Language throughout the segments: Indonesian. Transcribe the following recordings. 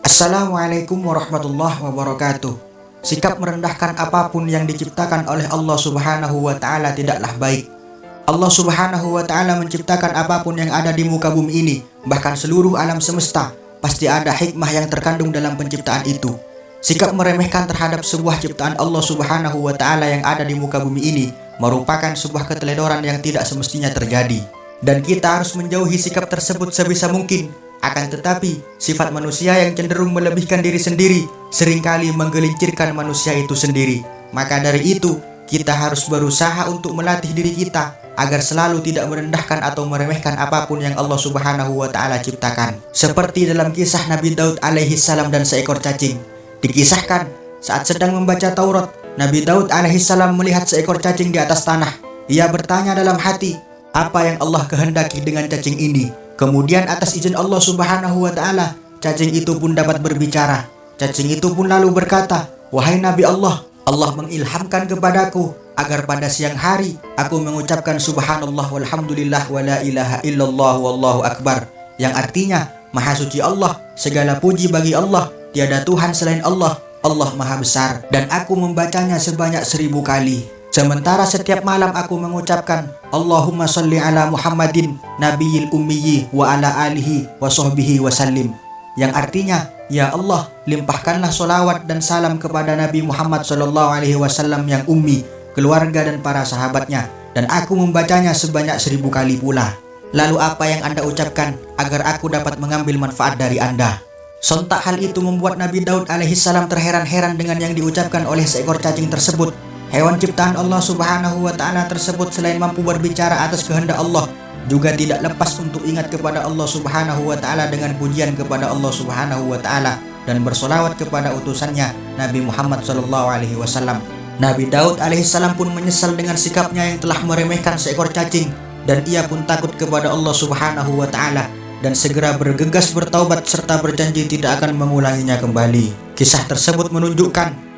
Assalamualaikum warahmatullahi wabarakatuh. Sikap merendahkan apapun yang diciptakan oleh Allah Subhanahu wa Ta'ala tidaklah baik. Allah Subhanahu wa Ta'ala menciptakan apapun yang ada di muka bumi ini, bahkan seluruh alam semesta. Pasti ada hikmah yang terkandung dalam penciptaan itu. Sikap meremehkan terhadap sebuah ciptaan Allah Subhanahu wa Ta'ala yang ada di muka bumi ini merupakan sebuah keteledoran yang tidak semestinya terjadi. Dan kita harus menjauhi sikap tersebut sebisa mungkin. Akan tetapi, sifat manusia yang cenderung melebihkan diri sendiri seringkali menggelincirkan manusia itu sendiri. Maka dari itu, kita harus berusaha untuk melatih diri kita agar selalu tidak merendahkan atau meremehkan apapun yang Allah Subhanahu wa Ta'ala ciptakan. Seperti dalam kisah Nabi Daud alaihi salam dan seekor cacing. Dikisahkan, saat sedang membaca Taurat, Nabi Daud alaihi salam melihat seekor cacing di atas tanah. Ia bertanya dalam hati, apa yang Allah kehendaki dengan cacing ini? Kemudian atas izin Allah Subhanahu wa Ta'ala, cacing itu pun dapat berbicara. Cacing itu pun lalu berkata, wahai Nabi Allah, Allah mengilhamkan kepadaku agar pada siang hari aku mengucapkan subhanallah walhamdulillah wa la ilaha illallah wallahu akbar, yang artinya maha suci Allah, segala puji bagi Allah, tiada Tuhan selain Allah, Allah maha besar. Dan aku membacanya sebanyak 1000 kali. Sementara setiap malam aku mengucapkan Allahumma sholli ala Muhammadin nabiyil ummiyi wa ala alihi wa sahbihi wa sallim, yang artinya, ya Allah, limpahkanlah solawat dan salam kepada Nabi Muhammad SAW yang ummi, keluarga dan para sahabatnya. Dan aku membacanya sebanyak 1000 kali pula. Lalu apa yang Anda ucapkan agar aku dapat mengambil manfaat dari Anda? Sontak hal itu membuat Nabi Daud alaihissalam terheran-heran dengan yang diucapkan oleh seekor cacing tersebut. Hewan ciptaan Allah Subhanahu wa Ta'ala tersebut selain mampu berbicara atas kehendak Allah, juga tidak lepas untuk ingat kepada Allah Subhanahu wa Ta'ala dengan pujian kepada Allah Subhanahu wa Ta'ala dan bersolawat kepada utusannya Nabi Muhammad SAW. Nabi Daud alaihissalam pun menyesal dengan sikapnya yang telah meremehkan seekor cacing, dan ia pun takut kepada Allah Subhanahu wa Ta'ala dan segera bergegas bertaubat serta berjanji tidak akan mengulanginya kembali. Kisah tersebut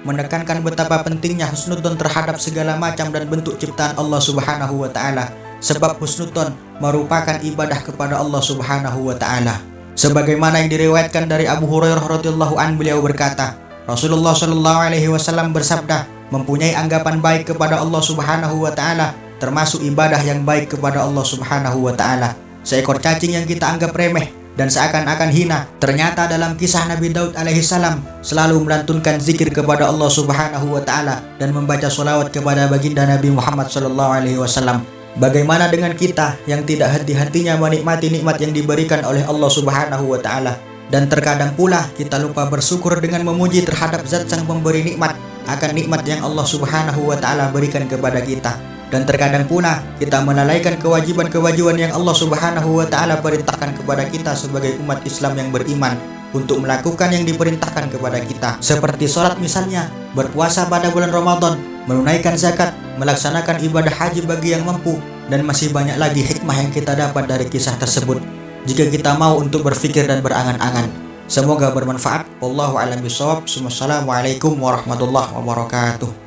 menekankan betapa pentingnya husnudzon terhadap segala macam dan bentuk ciptaan Allah Subhanahu wa Ta'ala, sebab husnudzon merupakan ibadah kepada Allah Subhanahu wa Ta'ala. Sebagaimana yang diriwayatkan dari Abu Hurairah radhiyallahu anhu, beliau berkata, Rasulullah shallallahu alaihi wasallam bersabda, mempunyai anggapan baik kepada Allah Subhanahu wa Ta'ala termasuk ibadah yang baik kepada Allah Subhanahu wa Ta'ala. Seekor cacing yang kita anggap remeh dan seakan-akan hina, ternyata dalam kisah Nabi Daud alaihissalam selalu melantunkan zikir kepada Allah Subhanahu wa Ta'ala dan membaca sholawat kepada baginda Nabi Muhammad SAW. Bagaimana dengan kita yang tidak henti-hentinya menikmati nikmat yang diberikan oleh Allah Subhanahu wa Ta'ala, dan terkadang pula kita lupa bersyukur dengan memuji terhadap zat sang pemberi nikmat akan nikmat yang Allah Subhanahu wa Ta'ala berikan kepada kita. Dan terkadang pula kita melalaikan kewajiban-kewajiban yang Allah Subhanahu wa Ta'ala perintahkan kepada kita sebagai umat Islam yang beriman untuk melakukan yang diperintahkan kepada kita, seperti sholat misalnya, berpuasa pada bulan Ramadan, menunaikan zakat, melaksanakan ibadah haji bagi yang mampu, dan masih banyak lagi hikmah yang kita dapat dari kisah tersebut jika kita mau untuk berpikir dan berangan-angan. Semoga bermanfaat. Wallahu a'lam bishawab. Wassalamualaikum warahmatullahi wabarakatuh.